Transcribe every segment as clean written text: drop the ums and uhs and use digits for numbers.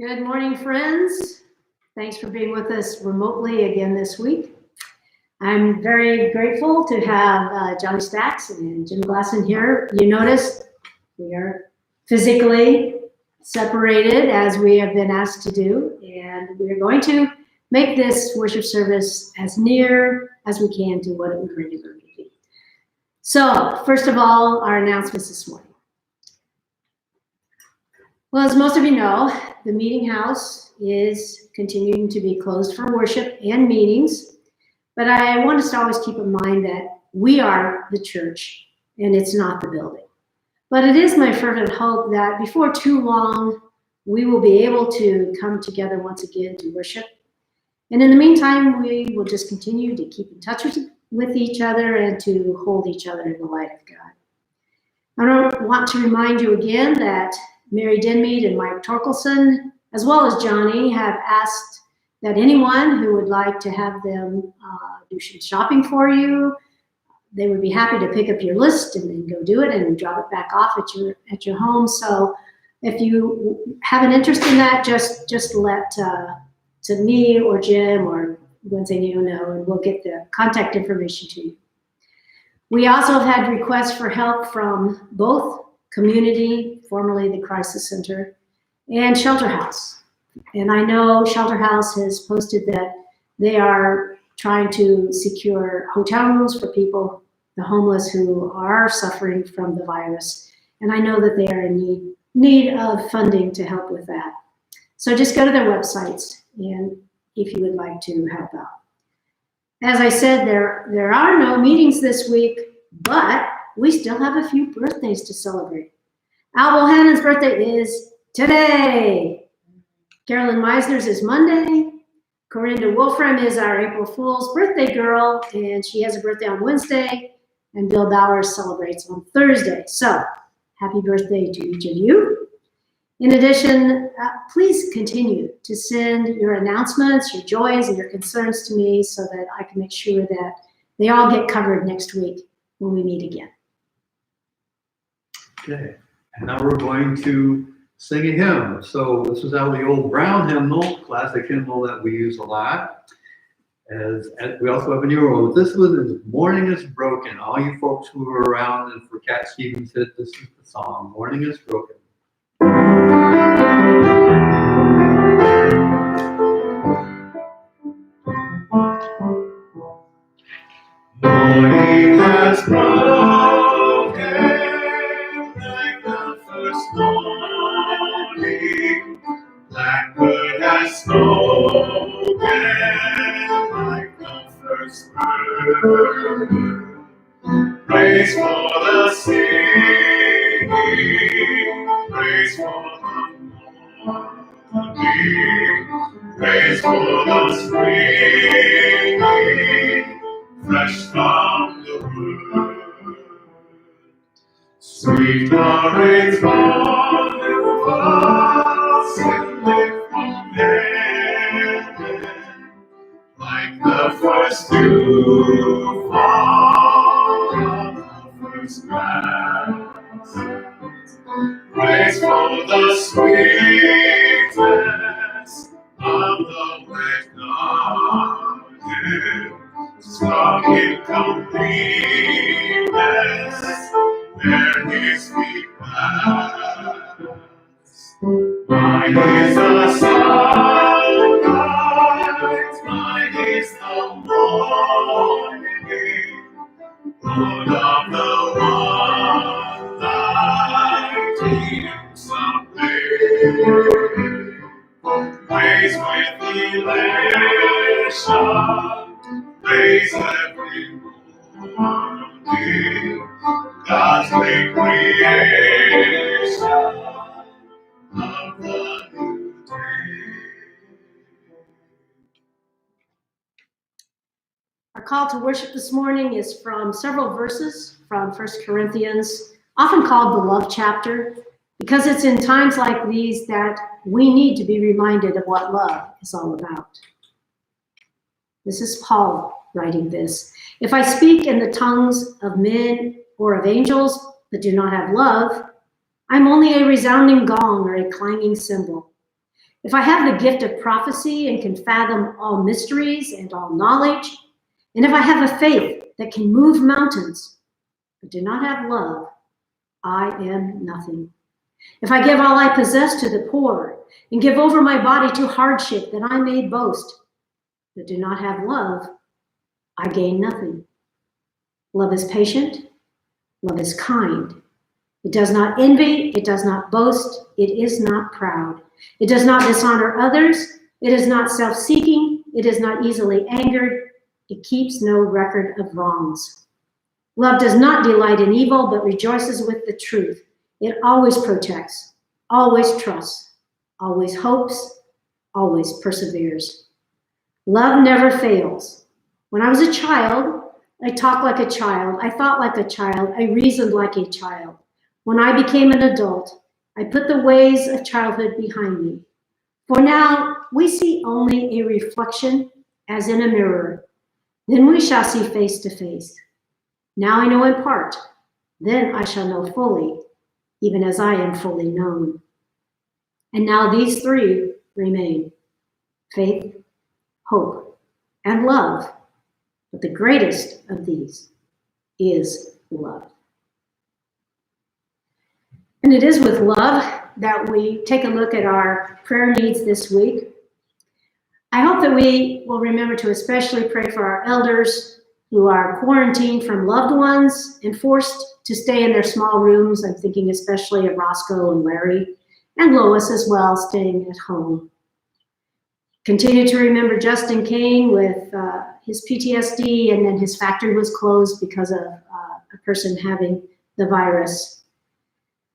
Good morning, friends. Thanks for being with us remotely again this week. I'm very grateful to have Jonny Stax and Jim Glasson here. You notice we are physically separated as we have been asked to do, and we are going to make this worship service as near as we can to what it would regularly be. So, first of all, our announcements this morning. Well, as most of you know, the meeting house is continuing to be closed for worship and meetings, but I want us to always keep in mind that we are the church and it's not the building. But it is my fervent hope that before too long, we will be able to come together once again to worship. And in the meantime, we will just continue to keep in touch with each other and to hold each other in the light of God. I want to remind you again that Mary Denmead and Mike Torkelson, as well as Jonny, have asked that anyone who would like to have them do some shopping for you, they would be happy to pick up your list and then go do it and drop it back off at your home. So if you have an interest in that, just let to me or Jim or Wednesday know, and we'll get the contact information to you. We also have had requests for help from both Community, formerly the Crisis Center, and Shelter House. And I know Shelter House has posted that they are trying to secure hotel rooms for people, the homeless who are suffering from the virus. And I know that they are in need of funding to help with that. So just go to their websites and if you would like to help out. As I said, there are no meetings this week, but we still have a few birthdays to celebrate. Al Bohannon's birthday is today. Carolyn Meisner's is Monday. Corinda Wolfram is our April Fool's birthday girl, and she has a birthday on Wednesday. And Bill Bowers celebrates on Thursday. So, happy birthday to each of you. In addition, please continue to send your announcements, your joys, and your concerns to me so that I can make sure that they all get covered next week when we meet again. Okay, and now we're going to sing a hymn. So this is out of the old Brown hymnal, classic hymnal that we use a lot. As we also have a newer one. This one is Morning is Broken. All you folks who were around and for Cat Stevens hit, this is the song, Morning is Broken. Morning has broken like the first morning. Blackbird has spoken like the first bird. Praise for the singing, praise for the morning, praise for the spring, fresh from the wood. Sweet orange wonderful, singing from heaven, like the first dew fall on the first grass. Praise for the sweetness of the wet garden, strong in completeness, where his feet pass. Mine is the sunlight, mine is the morning, Lord of the one light someday. Praise with elation, praise every morning, God's great creation of the new day. Our call to worship this morning is from several verses from 1 Corinthians, often called the love chapter, because it's in times like these that we need to be reminded of what love is all about. This is Paul writing this. If I speak in the tongues of men or of angels, but do not have love, I'm only a resounding gong or a clanging cymbal. If I have the gift of prophecy and can fathom all mysteries and all knowledge, and if I have a faith that can move mountains, but do not have love, I am nothing. If I give all I possess to the poor and give over my body to hardship that I may boast, but do not have love, I gain nothing. Love is patient. Love is kind. It does not envy. It does not boast. It is not proud. It does not dishonor others. It is not self-seeking. It is not easily angered. It keeps no record of wrongs. Love does not delight in evil, but rejoices with the truth. It always protects, always trusts, always hopes, always perseveres. Love never fails. When I was a child, I talked like a child. I thought like a child. I reasoned like a child. When I became an adult, I put the ways of childhood behind me. For now, we see only a reflection as in a mirror. Then we shall see face to face. Now I know in part, then I shall know fully, even as I am fully known. And now these three remain: faith, hope, and love. But the greatest of these is love. And it is with love that we take a look at our prayer needs this week. I hope that we will remember to especially pray for our elders who are quarantined from loved ones and forced to stay in their small rooms. I'm thinking especially of Roscoe and Larry, and Lois as well, staying at home. Continue to remember Justin Kane with his PTSD, and then his factory was closed because of a person having the virus.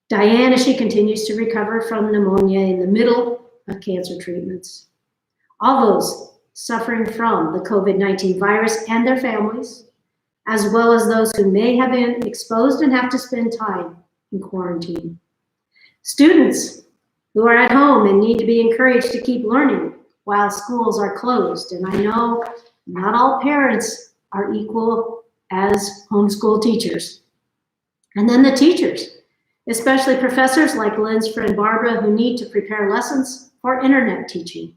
Diane, as she continues to recover from pneumonia in the middle of cancer treatments. All those suffering from the COVID-19 virus and their families, as well as those who may have been exposed and have to spend time in quarantine. Students who are at home and need to be encouraged to keep learning while schools are closed. And I know not all parents are equal as homeschool teachers. And then the teachers, especially professors like Lynn's friend Barbara, who need to prepare lessons for internet teaching.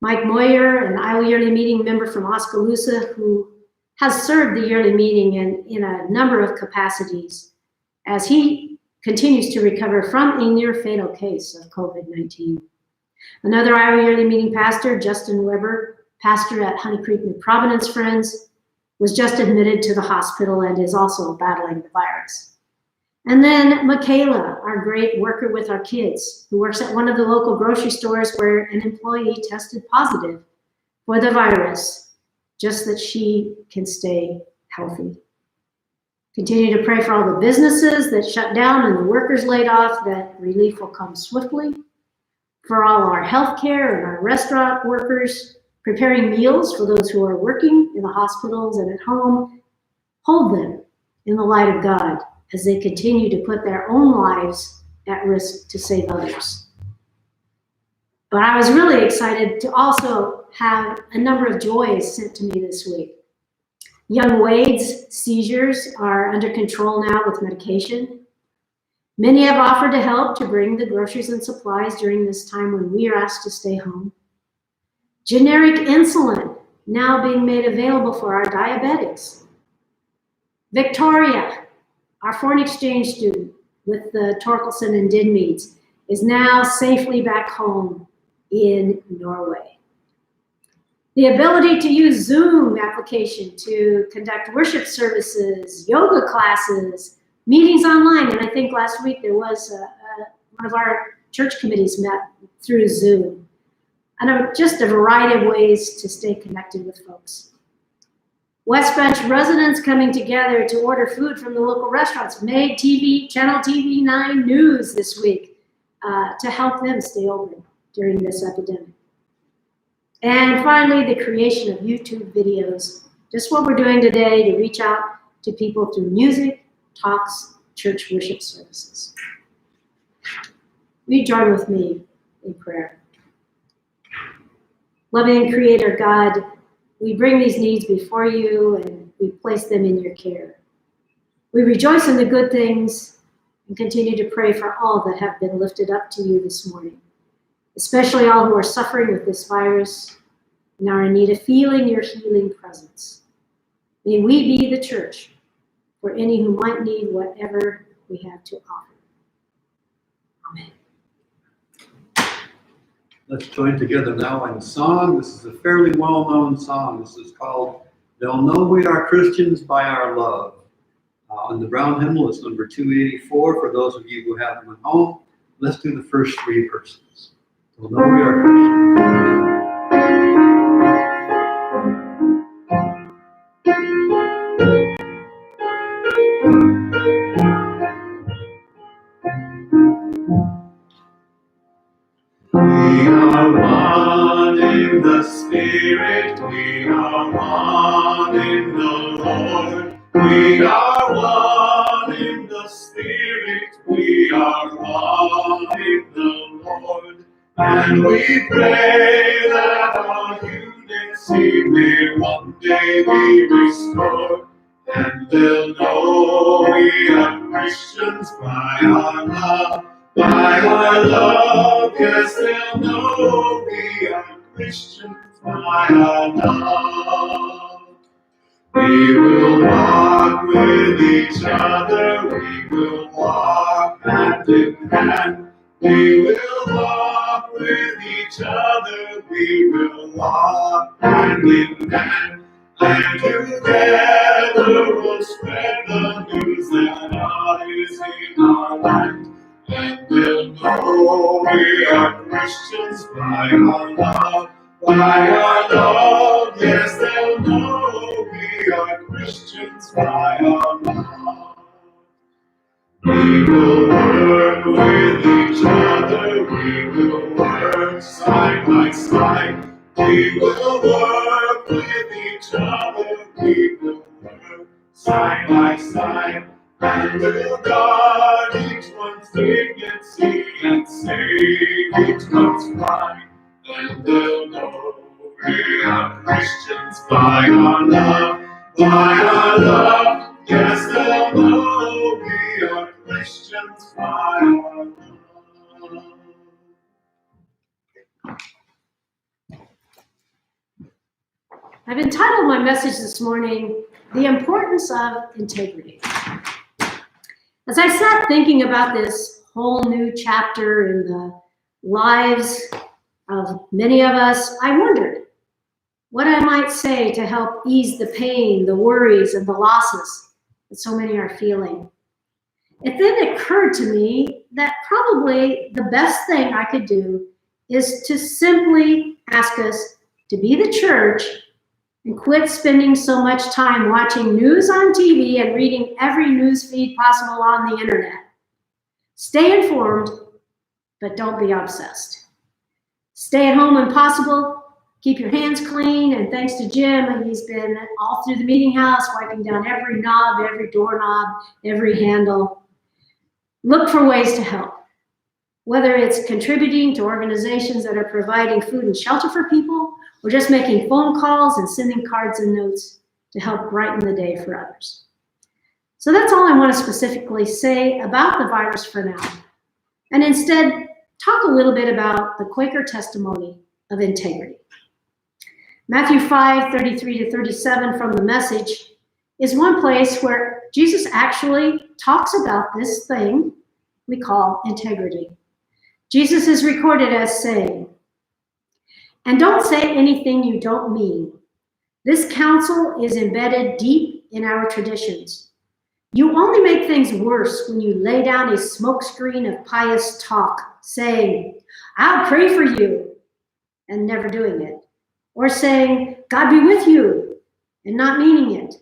Mike Moyer, an Iowa Yearly Meeting member from Oskaloosa, who has served the yearly meeting in a number of capacities as he continues to recover from a near fatal case of COVID-19. Another Iowa Yearly Meeting pastor, Justin Weber, pastor at Honey Creek New Providence Friends, was just admitted to the hospital and is also battling the virus. And then Michaela, our great worker with our kids, who works at one of the local grocery stores where an employee tested positive for the virus, just that she can stay healthy. Continue to pray for all the businesses that shut down and the workers laid off, that relief will come swiftly. For all our healthcare and our restaurant workers preparing meals for those who are working in the hospitals and at home, hold them in the light of God as they continue to put their own lives at risk to save others. But I was really excited to also have a number of joys sent to me this week. Young Wade's seizures are under control now with medication. Many have offered to help to bring the groceries and supplies during this time when we are asked to stay home. Generic insulin now being made available for our diabetics. Victoria, our foreign exchange student with the Torkelson and Dinmeads, is now safely back home in Norway. The ability to use Zoom application to conduct worship services, yoga classes, meetings online, and I think last week there was one of our church committees met through Zoom. And just a variety of ways to stay connected with folks. West Bench residents coming together to order food from the local restaurants, made TV, Channel TV 9 News this week to help them stay open during this epidemic. And finally, the creation of YouTube videos, just what we're doing today to reach out to people through music, talks, church worship services. Will you join with me in prayer? Loving Creator God, we bring these needs before you and we place them in your care. We rejoice in the good things and continue to pray for all that have been lifted up to you this morning, especially all who are suffering with this virus and are in need of feeling your healing presence. May we be the church for any who might need whatever we have to offer. Amen. Let's join together now in song. This is a fairly well-known song. This is called "They'll Know We Are Christians by Our Love." On the Brown hymnal, it's number 284 for those of you who have them at home. Let's do the first three verses. They'll know we are Christians. We are one in the Spirit, we are one in the Lord. We are one in the Spirit, we are one in the Lord. And we pray that our unity may one day be restored. And they'll know we are Christians by our love. By our love, yes, they'll know we are Christians by our love. We will walk with each other, we will walk hand in hand. We will walk with each other, we will walk hand in hand. And together we'll spread the news that God is in our land. And they'll know we are Christians by our love. By our love, yes, they'll know we are Christians by our love. We will work with each other, we will work side by side. We will work with each other, we will work side by side. And we'll guard each one's dignity and save each one's pride. And they'll know we are Christians by our love. By our love, yes, they'll know we are Christians by our love. I've entitled my message this morning, "The Importance of Integrity." As I sat thinking about this whole new chapter in the lives of many of us, I wondered what I might say to help ease the pain, the worries, and the losses that so many are feeling. It then occurred to me that probably the best thing I could do is to simply ask us to be the church and quit spending so much time watching news on TV and reading every news feed possible on the internet. Stay informed, but don't be obsessed. Stay at home when possible. Keep your hands clean, and thanks to Jim, and he's been all through the meeting house, wiping down every knob, every doorknob, every handle. Look for ways to help, whether it's contributing to organizations that are providing food and shelter for people, or just making phone calls and sending cards and notes to help brighten the day for others. So that's all I want to specifically say about the virus for now, and instead talk a little bit about the Quaker testimony of integrity. Matthew 5:33-37 from the Message is one place where Jesus actually talks about this thing we call integrity. Jesus is recorded as saying, "And don't say anything you don't mean. This counsel is embedded deep in our traditions. You only make things worse when you lay down a smokescreen of pious talk, saying, 'I'll pray for you,' and never doing it, or saying, 'God be with you,' and not meaning it.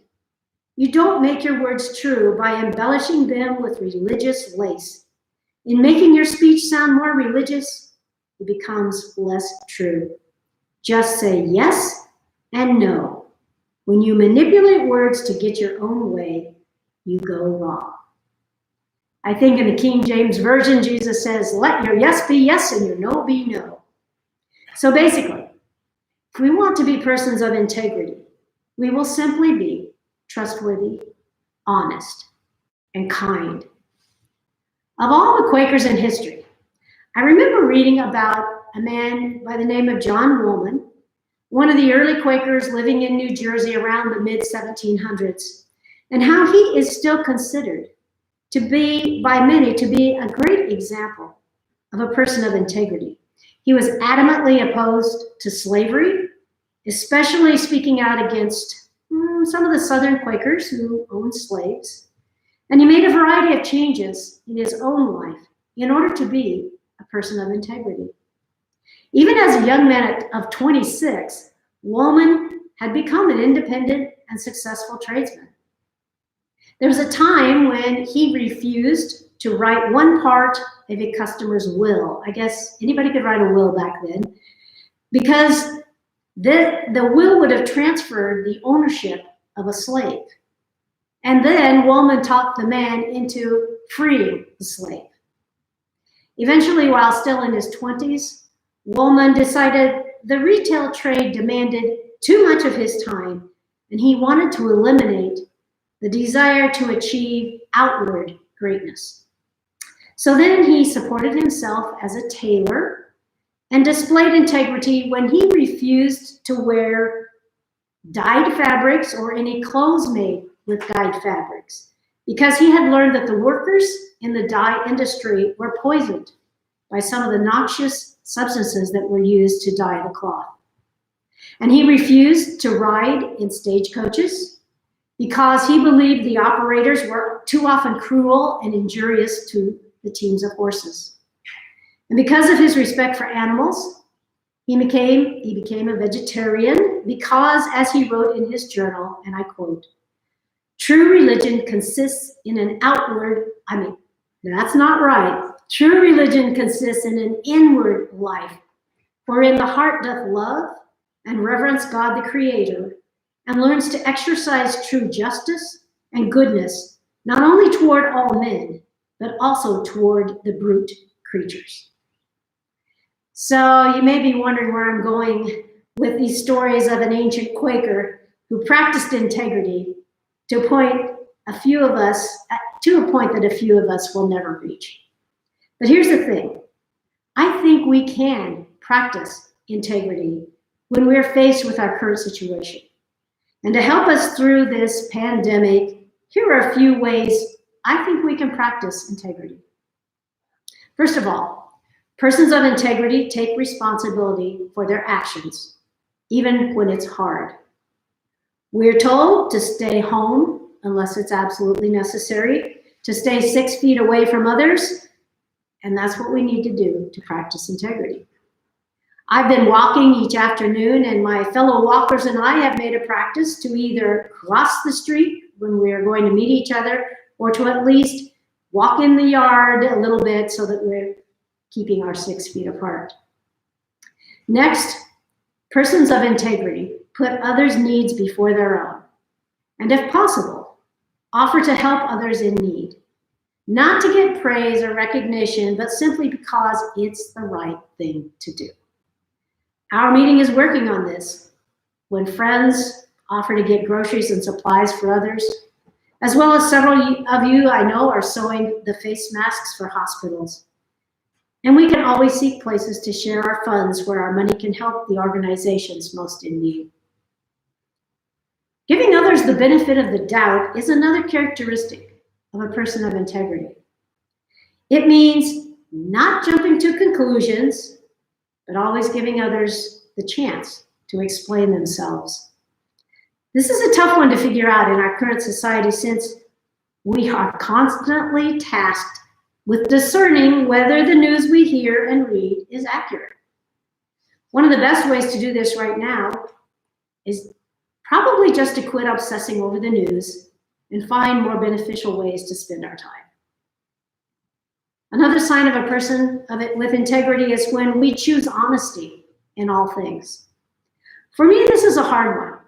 You don't make your words true by embellishing them with religious lace. In making your speech sound more religious, it becomes less true. Just say yes and no. When you manipulate words to get your own way, you go wrong." I think in the King James Version, Jesus says, "Let your yes be yes and your no be no." So basically, if we want to be persons of integrity, we will simply be trustworthy, honest, and kind. Of all the Quakers in history, I remember reading about a man by the name of John Woolman, one of the early Quakers living in New Jersey around the mid-1700s, and how he is still considered to be, by many, to be a great example of a person of integrity. He was adamantly opposed to slavery, especially speaking out against some of the Southern Quakers who owned slaves. And he made a variety of changes in his own life in order to be a person of integrity. Even as a young man of 26, Woolman had become an independent and successful tradesman. There was a time when he refused to write one part of a customer's will. I guess anybody could write a will back then, because the will would have transferred the ownership of a slave. And then Woolman talked the man into freeing the slave. Eventually, while still in his 20s, Woolman decided the retail trade demanded too much of his time, and he wanted to eliminate the desire to achieve outward greatness. So then he supported himself as a tailor and displayed integrity when he refused to wear dyed fabrics or any clothes made with dyed fabrics, because he had learned that the workers in the dye industry were poisoned by some of the noxious substances that were used to dye the cloth. And he refused to ride in stagecoaches because he believed the operators were too often cruel and injurious to the teams of horses. And because of his respect for animals, he became a vegetarian because, as he wrote in his journal, and I quote, "True religion consists in an outward," that's not right. "True religion consists in an inward life, wherein the heart doth love and reverence God the Creator, and learns to exercise true justice and goodness, not only toward all men, but also toward the brute creatures." So you may be wondering where I'm going with these stories of an ancient Quaker who practiced integrity to a point that a few of us will never reach. But here's the thing. I think we can practice integrity when we're faced with our current situation. And to help us through this pandemic, here are a few ways I think we can practice integrity. First of all, persons of integrity take responsibility for their actions, even when it's hard. We're told to stay home unless it's absolutely necessary, to stay 6 feet away from others, and that's what we need to do to practice integrity. I've been walking each afternoon, and my fellow walkers and I have made a practice to either cross the street when we are going to meet each other, or to at least walk in the yard a little bit so that we're keeping our 6 feet apart. Next, persons of integrity put others' needs before their own, and if possible, offer to help others in need, not to get praise or recognition, but simply because it's the right thing to do. Our meeting is working on this. When friends offer to get groceries and supplies for others, as well as several of you I know are sewing the face masks for hospitals. And we can always seek places to share our funds where our money can help the organizations most in need. Giving others the benefit of the doubt is another characteristic of a person of integrity. It means not jumping to conclusions, but always giving others the chance to explain themselves. This is a tough one to figure out in our current society, since we are constantly tasked with discerning whether the news we hear and read is accurate. One of the best ways to do this right now is probably just to quit obsessing over the news and find more beneficial ways to spend our time. Another sign of a person with integrity is when we choose honesty in all things. For me, this is a hard one.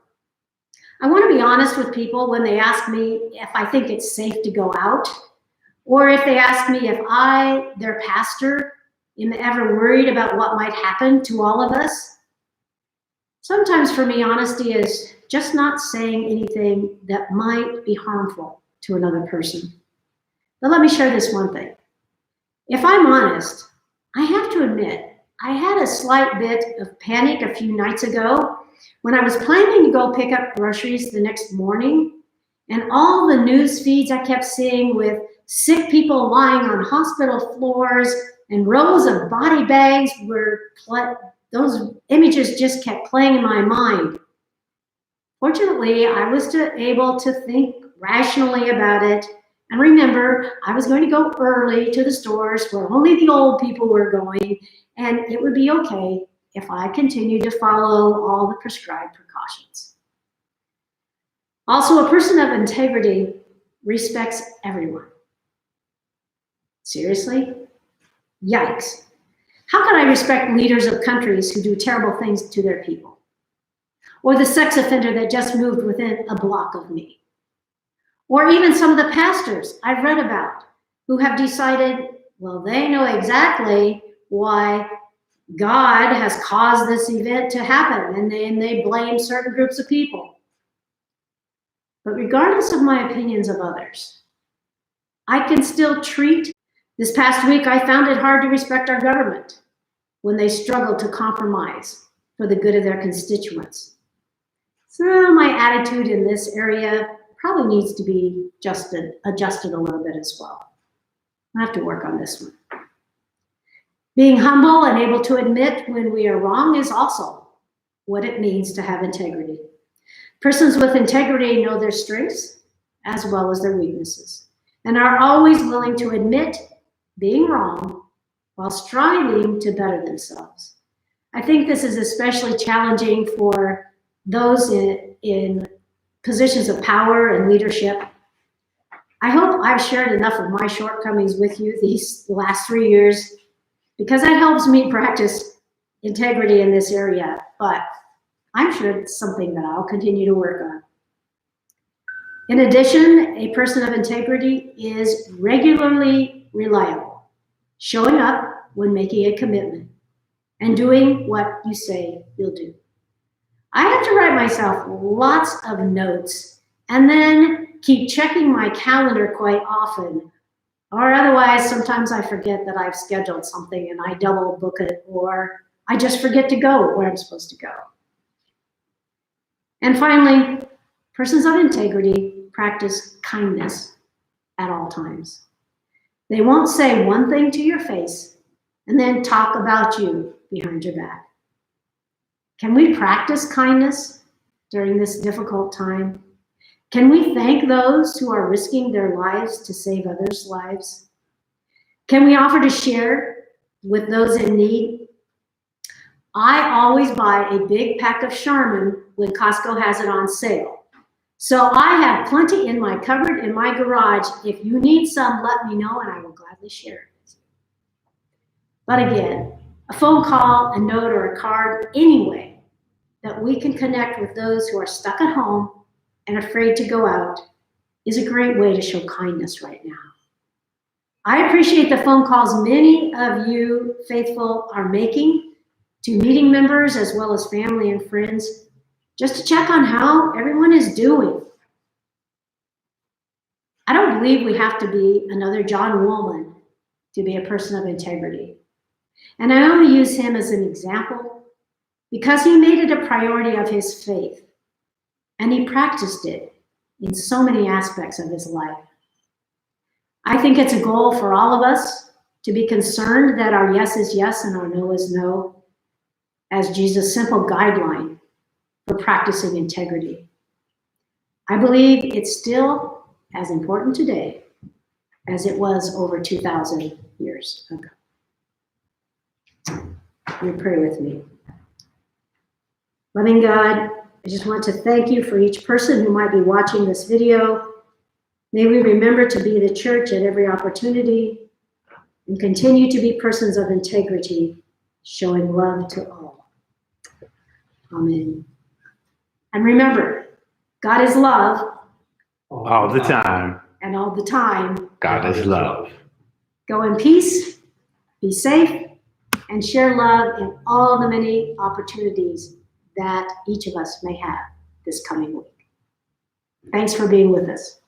I want to be honest with people when they ask me if I think it's safe to go out, or if they ask me if I, their pastor, am ever worried about what might happen to all of us. Sometimes for me, honesty is just not saying anything that might be harmful to another person. But let me share this one thing. If I'm honest, I have to admit, I had a slight bit of panic a few nights ago when I was planning to go pick up groceries the next morning, and all the news feeds I kept seeing with sick people lying on hospital floors and rows of body bags those images just kept playing in my mind. Fortunately, I was able to think rationally about it and remember I was going to go early to the stores where only the old people were going, and it would be okay if I continued to follow all the prescribed precautions. Also, a person of integrity respects everyone. Seriously? Yikes. How can I respect leaders of countries who do terrible things to their people? Or the sex offender that just moved within a block of me? Or even some of the pastors I've read about who have decided, well, they know exactly why God has caused this event to happen, and they blame certain groups of people. But regardless of my opinions of others, I can still treat. This past week, I found it hard to respect our government when they struggle to compromise for the good of their constituents. So my attitude in this area probably needs to be adjusted a little bit as well. I have to work on this one. Being humble and able to admit when we are wrong is also what it means to have integrity. Persons with integrity know their strengths as well as their weaknesses and are always willing to admit being wrong while striving to better themselves. I think this is especially challenging for those in positions of power and leadership. I hope I've shared enough of my shortcomings with you these last 3 years, because that helps me practice integrity in this area, but I'm sure it's something that I'll continue to work on. In addition, a person of integrity is regularly reliable, showing up when making a commitment, and doing what you say you'll do. I have to write myself lots of notes and then keep checking my calendar quite often, or otherwise sometimes I forget that I've scheduled something and I double book it, or I just forget to go where I'm supposed to go. And finally, persons of integrity practice kindness at all times. They won't say one thing to your face and then talk about you behind your back. Can we practice kindness during this difficult time? Can we thank those who are risking their lives to save others' lives? Can we offer to share with those in need? I always buy a big pack of Charmin when Costco has it on sale. So I have plenty in my cupboard in my garage. If you need some, let me know and I will gladly share it. But again, a phone call, a note, or a card, any way that we can connect with those who are stuck at home and afraid to go out is a great way to show kindness right now. I appreciate the phone calls many of you faithful are making to meeting members as well as family and friends, just to check on how everyone is doing. I don't believe we have to be another John Woolman to be a person of integrity. And I only use him as an example because he made it a priority of his faith, and he practiced it in so many aspects of his life. I think it's a goal for all of us to be concerned that our yes is yes and our no is no, as Jesus' simple guideline for practicing integrity. I believe it's still as important today as it was over 2,000 years ago. You pray with me. Loving God, I just want to thank you for each person who might be watching this video. May we remember to be the church at every opportunity and continue to be persons of integrity, showing love to all. Amen. And remember, God is love. All the time. And all the time, God is love. Go in peace, be safe, and share love in all the many opportunities that each of us may have this coming week. Thanks for being with us.